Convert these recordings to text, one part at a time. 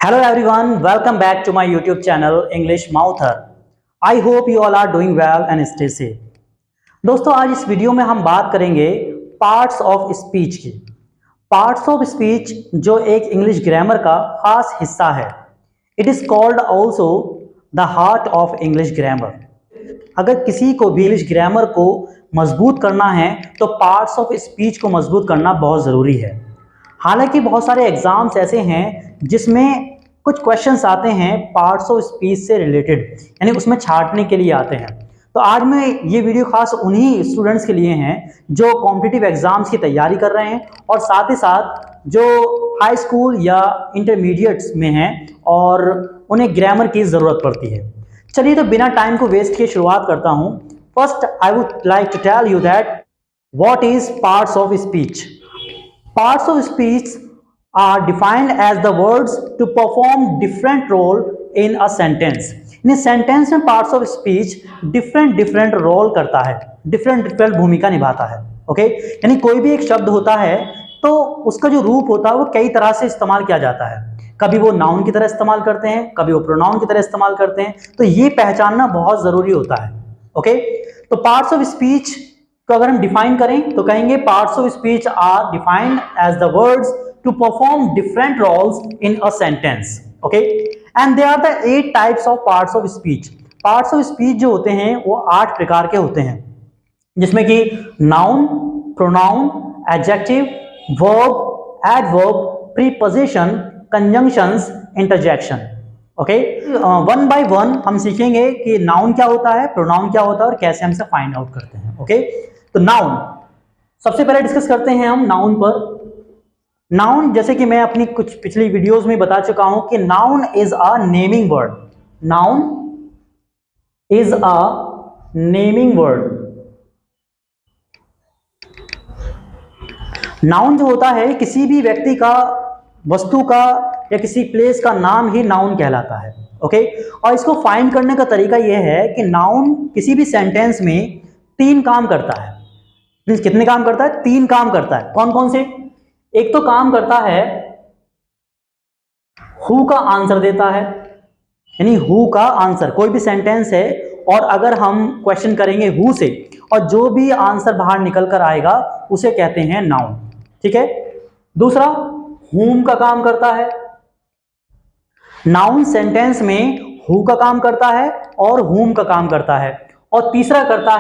Hello everyone, welcome back to my YouTube channel English Mouther. I hope you all are doing well and stay safe. दोस्तों आज इस video में हम बात करेंगे पार्ट्स ऑफ स्पीच की। पार्ट्स ऑफ स्पीच जो एक इंग्लिश ग्रामर का खास हिस्सा है। It is called also the heart of English grammar. अगर किसी को भी इंग्लिश ग्रामर को मजबूत करना है तो पार्ट्स ऑफ स्पीच को मजबूत करना बहुत ज़रूरी है। हालांकि बहुत सारे एग्जाम्स ऐसे हैं जिसमें कुछ क्वेश्चंस आते हैं पार्ट्स ऑफ स्पीच से रिलेटेड, यानी उसमें छांटने के लिए आते हैं। तो आज मैं ये वीडियो खास उन्हीं स्टूडेंट्स के लिए हैं जो कॉम्पिटिटिव एग्जाम्स की तैयारी कर रहे हैं और साथ ही साथ जो हाई स्कूल या इंटरमीडिएट्स में हैं और उन्हें ग्रामर की ज़रूरत पड़ती है। चलिए तो बिना टाइम को वेस्ट किए शुरुआत करता हूँ। First I would like to tell you that what is parts of speech. Parts of speech are defined as the words to perform different role in a sentence. इन सेंटेंस में parts of speech different role करता है, different भूमिका निभाता है। Okay यानी कोई भी एक शब्द होता है तो उसका जो रूप होता है वो कई तरह से इस्तेमाल किया जाता है। कभी वो नाउन की तरह इस्तेमाल करते हैं, कभी वो प्रोनाउन की तरह इस्तेमाल करते हैं। तो ये पहचानना बहुत जरूरी होता है। ओके तो पार्ट्स ऑफ स्पीच तो अगर हम डिफाइन करें तो कहेंगे parts of speech are defined as the words to perform different roles in a sentence. Okay and they are the 8 types of parts of speech. Parts of speech जो होते हैं वो 8 प्रकार के होते हैं, जिसमें कि noun, pronoun, adjective, verb, adverb, preposition, conjunctions, interjection. Okay one by one हम सीखेंगे कि नाउन क्या होता है, प्रोनाउन क्या होता है और कैसे हम इसे फाइंड आउट करते हैं। ओके तो नाउन सबसे पहले डिस्कस करते हैं हम नाउन पर। नाउन जैसे कि मैं अपनी कुछ पिछली वीडियोस में बता चुका हूं कि noun is a naming word. Noun is a naming word. Noun जो होता है किसी भी व्यक्ति का, वस्तु का या किसी प्लेस का नाम ही नाउन कहलाता है। ओके और इसको फाइंड करने का तरीका यह है कि नाउन किसी भी सेंटेंस में 3 काम करता है। कितने काम करता है? 3 काम करता है। कौन कौन से? एक तो काम करता है हु का आंसर देता है, यानी हु का आंसर। कोई भी सेंटेंस है और अगर हम क्वेश्चन करेंगे हु से और जो भी आंसर बाहर निकल कर आएगा उसे कहते हैं नाउन। ठीक है। दूसरा हुम का काम करता है। नाउन सेंटेंस में हु का काम करता है और हुम का काम करता है। और तीसरा करता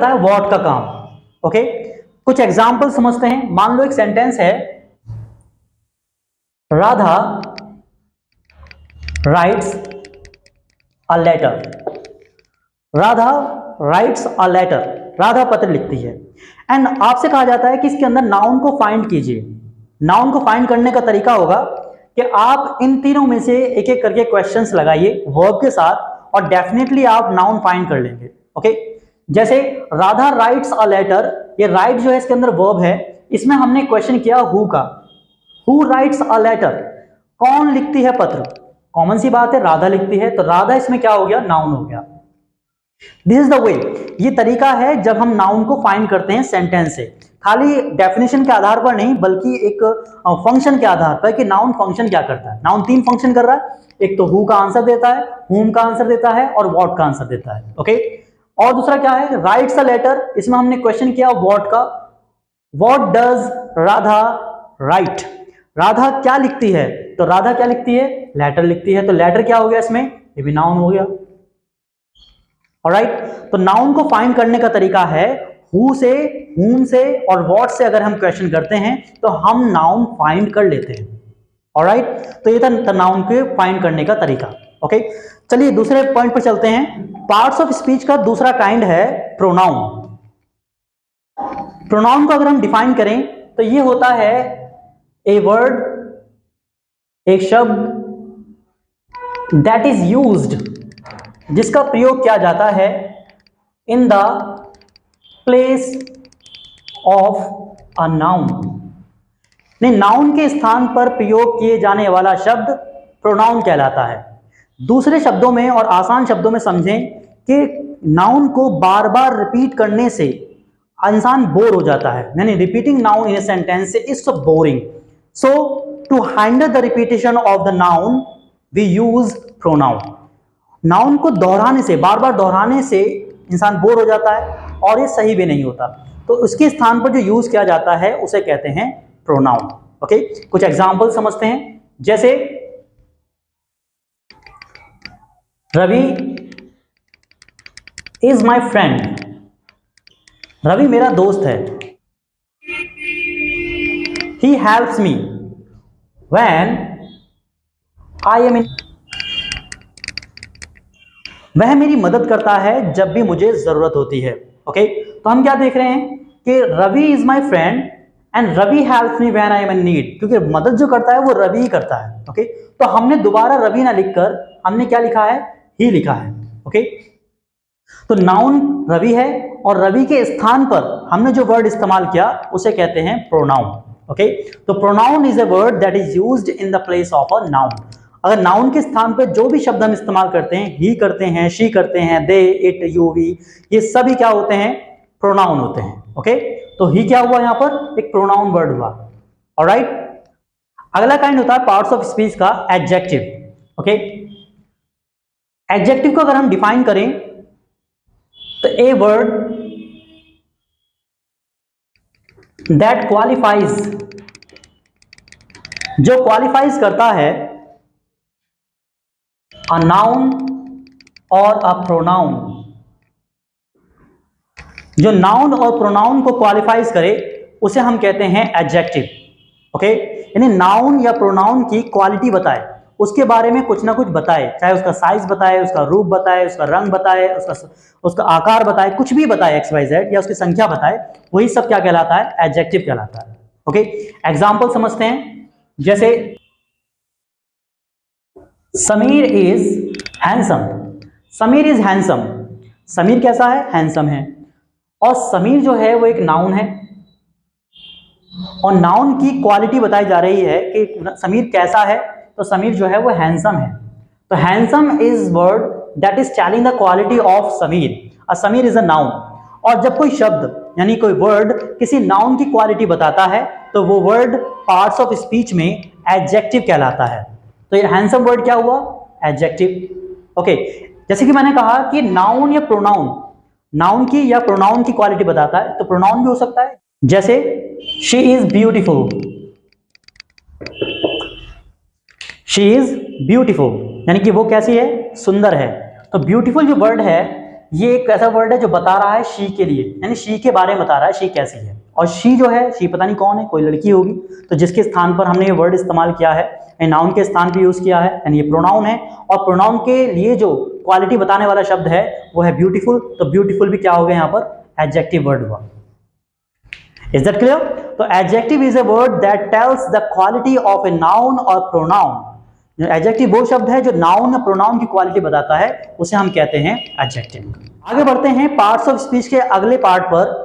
है व्हाट का काम। ओके कुछ एग्जांपल समझते हैं। मान लो एक सेंटेंस है, Radha writes a letter. Radha writes a letter, Radha पत्र लिखती है। एंड आपसे कहा जाता है कि इसके अंदर नाउन को फाइंड कीजिए। नाउन को फाइंड करने का तरीका होगा कि आप इन तीनों में से एक एक करके क्वेश्चंस लगाइए वर्ब के साथ और डेफिनेटली आप नाउन फाइंड कर लेंगे। ओके जैसे राधा राइट्स अ लेटर, ये राइट जो है इसके अंदर वर्ब है। इसमें हमने क्वेश्चन किया हु का। हु राइट्स अ लेटर, कौन लिखती है पत्र? कॉमन सी बात है, राधा लिखती है, तो राधा इसमें क्या हो गया? नाउन हो गया। दिस इज द वे, ये तरीका है जब हम नाउन को फाइंड करते हैं सेंटेंस से। खाली डेफिनेशन के आधार पर नहीं बल्कि एक फंक्शन के आधार पर कि नाउन फंक्शन क्या करता है। नाउन 3 फंक्शन कर रहा है, एक तो हु का आंसर देता है, हुम का आंसर देता है और व्हाट का आंसर देता है। ओके और दूसरा क्या है? राइट्स अ लेटर, इसमें हमने क्वेश्चन किया व्हाट का। What does Radha right, Radha क्या लिखती है? तो राधा क्या लिखती है? लेटर लिखती है। तो लेटर क्या हो गया इसमें? ये भी नाउन हो गया। ऑलराइट तो नाउन को फाइंड करने का तरीका है हु से, हुम से और व्हाट से अगर हम क्वेश्चन करते हैं तो हम नाउन फाइंड कर लेते हैं। ऑलराइट तो ये था नाउन के फाइंड करने का तरीका। ओके चलिए दूसरे पॉइंट पर चलते हैं। पार्ट्स ऑफ स्पीच का दूसरा काइंड है प्रोनाउन। प्रोनाउन को अगर हम डिफाइन करें तो ये होता है ए वर्ड, एक शब्द दैट इज यूज्ड, जिसका प्रयोग किया जाता है in the place of a noun. Noun के स्थान पर प्रयोग किए जाने वाला शब्द प्रोनाउन कहलाता है। दूसरे शब्दों में और आसान शब्दों में समझें कि नाउन को बार बार रिपीट करने से इंसान बोर हो जाता है, यानी repeating noun in a sentence is so boring. So to handle the repetition of the noun we use pronoun. Noun को दोहराने से, बार बार दोहराने से इंसान बोर हो जाता है और ये सही भी नहीं होता, तो उसके स्थान पर जो यूज किया जाता है उसे कहते हैं प्रोनाउन। ओके, कुछ एग्जांपल समझते हैं। जैसे Ravi is my friend, Ravi मेरा दोस्त है। He helps me when I am in, वह मेरी मदद करता है जब भी मुझे जरूरत होती है। ओके, तो हम क्या देख रहे हैं कि Ravi is my friend and Ravi helps me when I am in need, क्योंकि मदद जो करता है वो रवि ही करता है। ओके, तो हमने दोबारा रवि ना लिखकर हमने क्या लिखा है, ही लिखा है। ओके, तो नाउन रवि है और रवि के स्थान पर हमने जो वर्ड इस्तेमाल किया उसे कहते हैं प्रोनाउन। ओके, तो pronoun is a word that is used in the place of a noun. अगर नाउन के स्थान पर जो भी शब्द हम इस्तेमाल करते हैं, ही करते हैं, शी करते हैं, दे, इट, यू, वी, ये सभी क्या होते हैं, प्रोनाउन होते हैं। ओके, तो ही क्या हुआ यहां पर, एक प्रोनाउन वर्ड हुआ। ऑलराइट, अगला काइंड होता है पार्ट्स ऑफ स्पीच का एडजेक्टिव। ओके, एडजेक्टिव को अगर हम डिफाइन करें तो ए वर्ड दैट क्वालिफाइज, जो क्वालिफाइज करता है अ नाउन और अ प्रोनाउन, जो नाउन और प्रोनाउन को क्वालिफाइज करे उसे हम कहते हैं एडजेक्टिव। ओके, यानी नाउन या प्रोनाउन की क्वालिटी बताए, उसके बारे में कुछ ना कुछ बताए, चाहे उसका साइज बताए, उसका रूप बताए, उसका रंग बताए, उसका आकार बताए, कुछ भी बताए एक्स वाई जेड, या उसकी संख्या बताए, वही सब क्या कहलाता है, एडजेक्टिव कहलाता है। ओके, एग्जाम्पल समझते हैं। जैसे Sameer is handsome, Sameer is handsome, Sameer कैसा है, हैंडसम है। और समीर जो है वो एक नाउन है और नाउन की क्वालिटी बताई जा रही है कि समीर कैसा है, तो समीर जो है वो हैंडसम है। तो handsome is word that is telling the quality of Sameer, और समीर इज अ नाउन। और जब कोई शब्द यानी कोई वर्ड किसी नाउन की क्वालिटी बताता है तो वो वर्ड पार्ट्स ऑफ स्पीच में एडजेक्टिव कहलाता है। तो ये हैंडसम वर्ड क्या हुआ, एडजेक्टिव। ओके, जैसे कि मैंने कहा कि नाउन या प्रोनाउन, नाउन की या प्रोनाउन की क्वालिटी बताता है, तो प्रोनाउन भी हो सकता है। जैसे she is beautiful, she is beautiful यानी कि वो कैसी है, सुंदर है। तो ब्यूटीफुल जो वर्ड है ये एक ऐसा वर्ड है जो बता रहा है शी के लिए, यानी शी के बारे में बता रहा है, शी कैसी है। और शी जो है, शी पता नहीं कौन है, कोई लड़की होगी, तो जिसके स्थान पर हमने ये वर्ड इस्तेमाल किया है, नाउन के स्थान पर यूज किया है, यानी ये प्रोनाउन है। और प्रोनाउन के लिए जो क्वालिटी बताने वाला शब्द है वो है ब्यूटीफुल, तो ब्यूटीफुल भी क्या हो गया यहाँ पर, एडजेक्टिव वर्ड हुआ। Is that clear? तो adjective is a word that tells the quality of a noun और प्रोनाउन। एडजेक्टिव वो शब्द है जो नाउन या प्रोनाउन की क्वालिटी बताता है, उसे हम कहते हैं एडजेक्टिव। आगे बढ़ते हैं पार्ट्स ऑफ स्पीच के अगले पार्ट पर,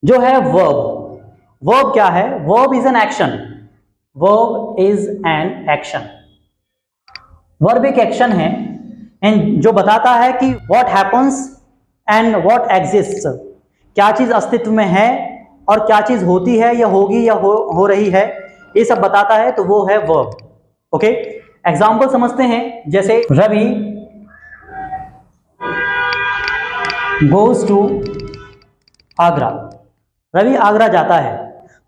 जो है वर्ब। वर्ब क्या है, verb is an action, verb is an action. Verb एक एक्शन है एंड जो बताता है कि what happens and what exists, क्या चीज अस्तित्व में है और क्या चीज होती है या होगी या हो रही है, ये सब बताता है, तो वो है वर्ब। ओके, एग्जाम्पल समझते हैं। जैसे रवि गोज टू आगरा, रवि आगरा जाता है।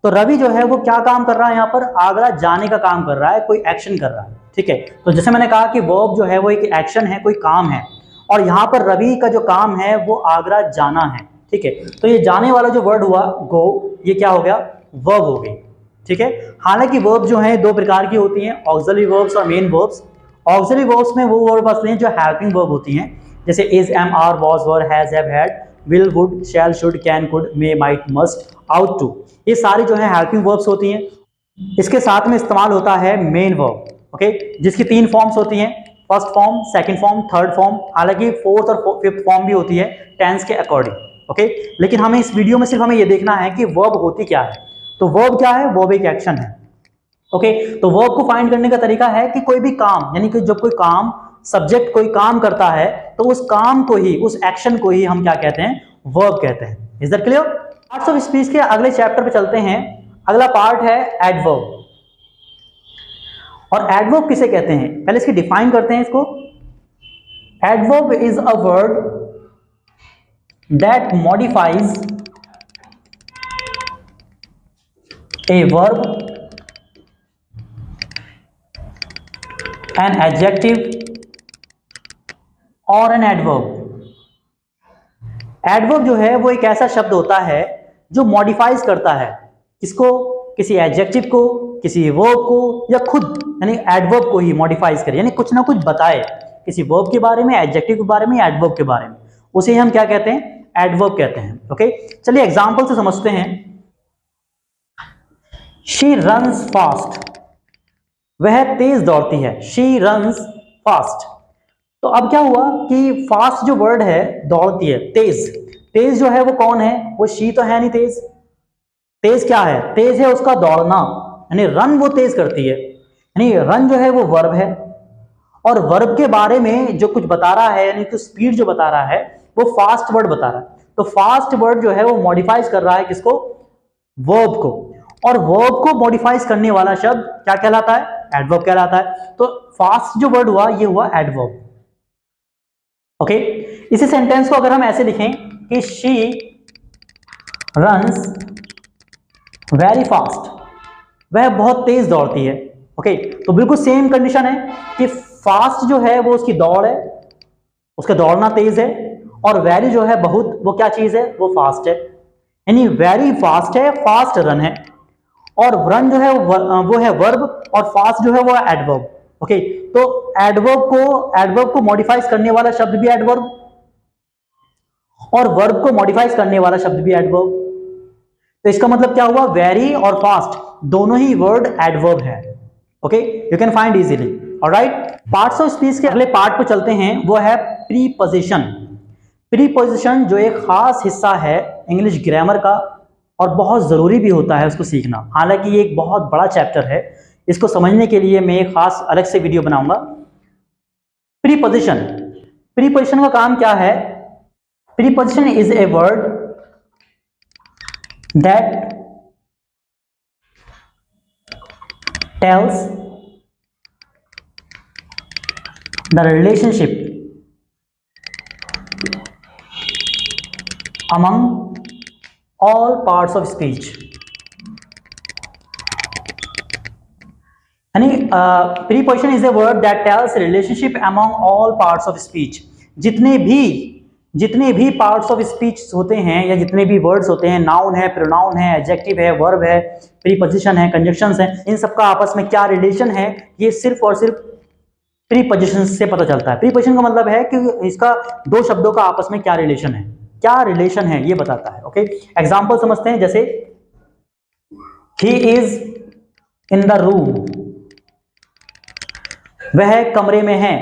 तो रवि जो है वो क्या काम कर रहा है, यहाँ पर आगरा जाने का काम कर रहा है, कोई एक्शन कर रहा है। ठीक है, तो जैसे मैंने कहा कि वर्ब जो है वो एक एक्शन है, कोई काम है, और यहाँ पर रवि का जो काम है वो आगरा जाना है। ठीक है, तो ये जाने वाला जो वर्ड हुआ गो, ये क्या हो गया, वर्ब हो गई। ठीक है, हालांकि वर्ब जो है दो प्रकार की होती हैं, ऑक्सिलरी वर्ब्स और मेन वर्ब्स। ऑक्सिलरी वर्ब्स में वो वर्ब असली हैं जो हेल्पिंग वर्ब होती हैं, जैसे is, am, are, was, were, has, have, had, will, would, shall, should, can, could, may, might, must, ought to, ये सारी जो है हेल्पिंग वर्ब्स होती हैं। इसके साथ में इस्तेमाल होता है मेन वर्ब। ओके, जिसकी 3 फॉर्म्स होती हैं, first form, second form, third form, हालांकि फोर्थ और फिफ्थ फॉर्म भी होती है टेंस के अकॉर्डिंग। ओके, लेकिन हमें इस वीडियो में सिर्फ हमें ये देखना है कि वर्ब होती क्या है। तो वर्ब क्या है, वर्ब एक एक्शन है। ओके, तो वर्ब को फाइंड करने का तरीका है कि कोई भी काम, यानी कि जब कोई काम, सब्जेक्ट कोई काम करता है तो उस काम को ही, उस एक्शन को ही हम क्या कहते हैं, वर्ब कहते हैं। Is that clear? Parts of speech के अगले चैप्टर पे चलते हैं। अगला पार्ट है एडवर्ब। और एडवर्ब किसे कहते हैं, पहले इसकी डिफाइन करते हैं इसको। Adverb is a word that modifies a verb, an adjective और एन एडवर्ब। एडवर्ब जो है वो एक ऐसा शब्द होता है जो मॉडिफाइज करता है किसको, किसी एडजेक्टिव को, किसी वर्ब को, या खुद यानी एडवर्ब को ही मॉडिफाइज करे, यानी कुछ ना कुछ बताए किसी वर्ब के बारे में, एडजेक्टिव के बारे में, एडवर्ब के बारे में, उसे हम क्या कहते हैं, एडवर्ब कहते हैं। ओके, चलिए एग्जांपल से समझते हैं। शी रन्स फास्ट, वह तेज दौड़ती है। She runs fast. तो अब क्या हुआ कि फास्ट जो वर्ड है, दौड़ती है, तेज, तेज जो है वो कौन है, वो शी तो है नहीं तेज। तेज क्या है, तेज है उसका दौड़ना, यानी रन वो तेज करती है, यानी रन जो है वो वर्ब है, और वर्ब के बारे में जो कुछ बता रहा है, यानी कि स्पीड जो बता रहा है वो फास्ट वर्ड बता रहा है। तो फास्ट वर्ड जो है वो मॉडिफाइज कर रहा है किसको, वर्ब को, और वर्ब को मॉडिफाइज करने वाला शब्द क्या कहलाता है, एडवर्ब कहलाता है। तो फास्ट जो वर्ड हुआ ये हुआ एडवर्ब। ओके, इसी सेंटेंस को अगर हम ऐसे लिखें कि शी रन्स वेरी फास्ट, वह बहुत तेज दौड़ती है। ओके, तो बिल्कुल सेम कंडीशन है कि फास्ट जो है वो उसकी दौड़ है, उसका दौड़ना तेज है, और वेरी जो है बहुत, वो क्या चीज है, वो फास्ट है, यानी वेरी फास्ट है, फास्ट रन है, और रन जो है वो है वर्ब, और फास्ट जो है वो है एडवर्ब। ओके, तो एडवर्ब को मॉडिफाइज करने वाला शब्द भी एडवर्ब, और वर्ब को मॉडिफाइज करने वाला शब्द भी एडवर्ब। तो इसका मतलब क्या हुआ, वेरी और फास्ट दोनों ही वर्ड एडवर्ब है। Okay, you can find easily. Alright, parts of speech के अगले पार्ट पे चलते हैं, वो है प्रीपोजिशन। प्रीपोजिशन जो एक खास हिस्सा है इंग्लिश ग्रामर का, और बहुत जरूरी भी होता है उसको सीखना। हालांकि ये एक बहुत बड़ा चैप्टर है, इसको समझने के लिए मैं एक खास अलग से वीडियो बनाऊंगा। प्रीपोजिशन, प्रीपोजिशन का काम क्या है, preposition is a word that tells the relationship among all parts of speech। यानी preposition is a word that tales relationship among all parts of speech. जितने भी पार्ट्स ऑफ स्पीच होते हैं, या जितने भी वर्ड्स होते हैं, नाउन है, प्रोनाउन है, एडजेक्टिव है, वर्ब है, प्रीपोजिशन है, कंजंक्शंस है, इन सबका आपस में क्या रिलेशन है, ये सिर्फ और सिर्फ प्रीपोजिशन से पता चलता है। प्रीपोजिशन का मतलब है कि इसका दो शब्दों का आपस में क्या रिलेशन है, क्या रिलेशन है ये बताता है। ओके, एग्जांपल समझते हैं, जैसे he is in the room, वह कमरे में है,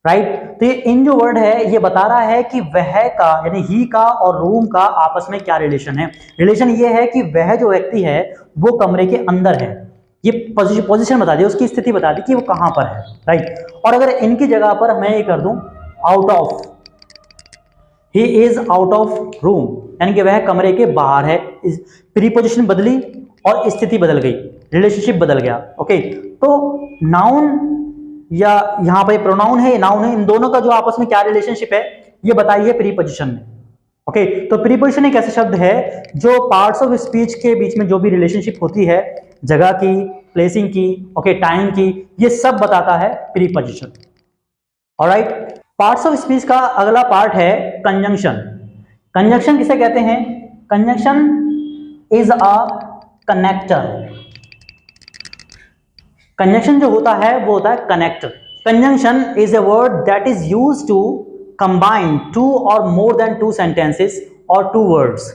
राइट। तो ये इन जो वर्ड है ये बता रहा है कि वह का यानी ही का और रूम का आपस में क्या रिलेशन है। रिलेशन ये है कि वह जो व्यक्ति है वो कमरे के अंदर है, ये पोजीशन बता दी, उसकी स्थिति बता दी कि वो कहां पर है, राइट। और अगर इनकी जगह पर मैं ये कर दूं out of, he is out of room, यानी कि वह कमरे के बाहर है, प्रीपोजिशन बदली और स्थिति बदल गई, रिलेशनशिप बदल गया। ओके, तो नाउन या यहाँ पे प्रोनाउन है, नाउन है, इन दोनों का जो आपस में क्या रिलेशनशिप है ये बताइए प्रीपोजिशन में। ओके, तो प्रीपोजिशन एक ऐसा शब्द है जो पार्ट्स ऑफ स्पीच के बीच में जो भी रिलेशनशिप होती है, जगह की, प्लेसिंग की, ओके, टाइम की, ये सब बताता है preposition. Alright, parts of speech का अगला पार्ट है कंजंक्शन। कंजंक्शन किसे कहते हैं, conjunction is a connector. Conjunction जो होता है वो होता है connector. Conjunction is a word that is used to combine two और मोर देन टू सेंटेंसेस और two words,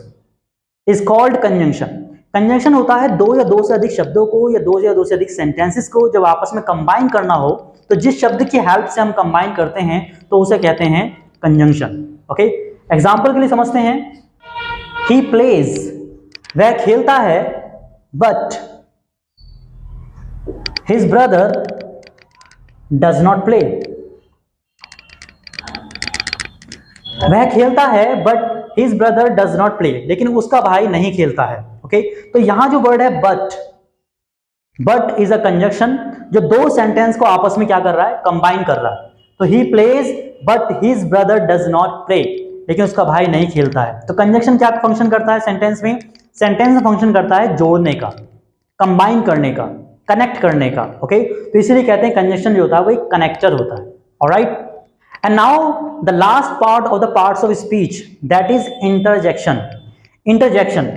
is called conjunction. Conjunction होता है दो या दो से अधिक शब्दों को या दो से अधिक सेंटेंसेस को जब आपस में कंबाइन करना हो, तो जिस शब्द की हेल्प से हम कंबाइन करते हैं तो उसे कहते हैं कंजंक्शन। ओके, एग्जांपल के लिए समझते हैं, ही प्लेज, वह खेलता है, but his brother does not play। वह खेलता है but his brother does not play, लेकिन उसका भाई नहीं खेलता है। ओके, तो यहां जो वर्ड है but, but is a conjunction जो दो सेंटेंस को आपस में क्या कर रहा है, कंबाइन कर रहा है। तो he plays but his brother does not play, लेकिन उसका भाई नहीं खेलता है। तो कंजक्शन क्या फंक्शन करता है सेंटेंस में, सेंटेंस में फंक्शन करता है जोड़ने का, कंबाइन करने का, कनेक्ट करने का। ओके, तो इसीलिए कहते हैं कंजक्शन जो होता है वो एक कनेक्टर होता है। Alright, and now the last part of the parts of speech, that is interjection. Interjection,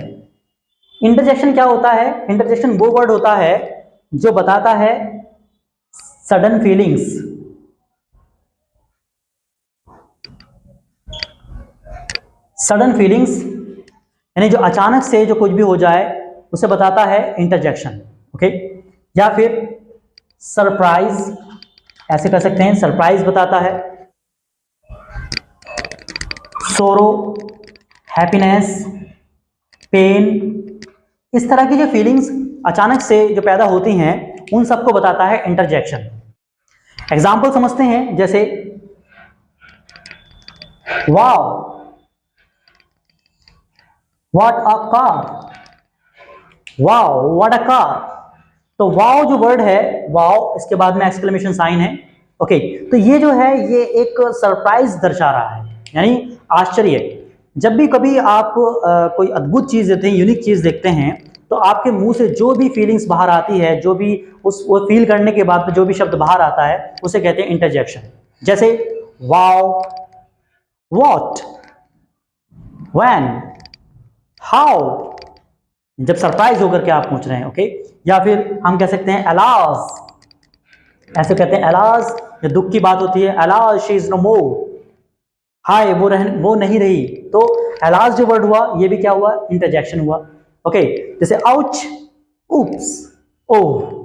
interjection क्या होता है, इंटरजेक्शन वो वर्ड होता है जो बताता है सडन फीलिंग्स, सडन फीलिंग्स यानी जो अचानक से जो कुछ भी हो जाए उसे बताता है इंटरजेक्शन। ओके, या फिर सरप्राइज, ऐसे कर सकते हैं, सरप्राइज बताता है, सोरो, हैप्पीनेस, पेन, इस तरह की जो फीलिंग्स अचानक से जो पैदा होती हैं उन सबको बताता है इंटरजेक्शन। एग्जाम्पल समझते हैं, जैसे wow what a car, wow what a car. तो वाओ जो वर्ड है, वाओ, इसके बाद में एक्सक्लेमेशन साइन है। ओके, तो ये जो है ये एक सरप्राइज दर्शा रहा है, यानी आश्चर्य। जब भी कभी आप कोई अद्भुत चीज देखते हैं, यूनिक चीज देखते हैं, तो आपके मुंह से जो भी फीलिंग्स बाहर आती है, जो भी वो फील करने के बाद जो भी शब्द बाहर आता है उसे कहते हैं इंटरजेक्शन। जैसे वाओ, व्हाट, व्हेन, हाउ, जब सरप्राइज होकर के आप पूछ रहे हैं। ओके, या फिर हम कह सकते हैं एलास, ऐसे कहते हैं एलास, जब दुख की बात होती है, एलास शी इज नो मोर, हाय वो नहीं रही। तो एलास जो वर्ड हुआ ये भी क्या हुआ, इंटरजेक्शन हुआ। ओके, जैसे आउच, उप्स, ओह,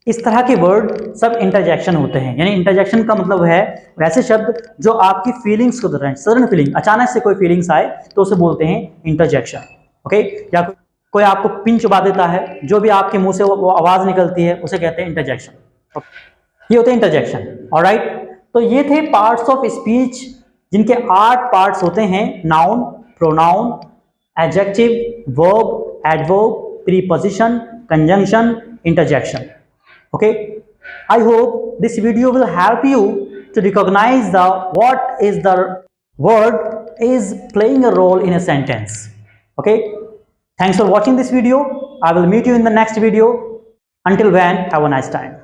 इस तरह के वर्ड सब इंटरजेक्शन होते हैं। यानी इंटरजेक्शन का मतलब है वैसे शब्द जो आपकी फीलिंग्स को दर्शाते हैं, सडन फीलिंग, अचानक से कोई फीलिंग्स आए तो उसे बोलते हैं इंटरजेक्शन। ओके, या कोई आपको पिन चुबा देता है, जो भी आपके मुंह से वो आवाज निकलती है उसे कहते हैं इंटरजेक्शन। ये होते हैं इंटरजेक्शन। ऑलराइट, तो ये थे पार्ट्स ऑफ स्पीच जिनके 8 पार्ट्स होते हैं, noun, pronoun, adjective, verb, adverb, preposition, conjunction, interjection. Okay, I hope this video will help you to recognize the what is the word is playing a role in a sentence. Okay, thanks for watching this video. I will meet you in the next video. Until then, have a nice time.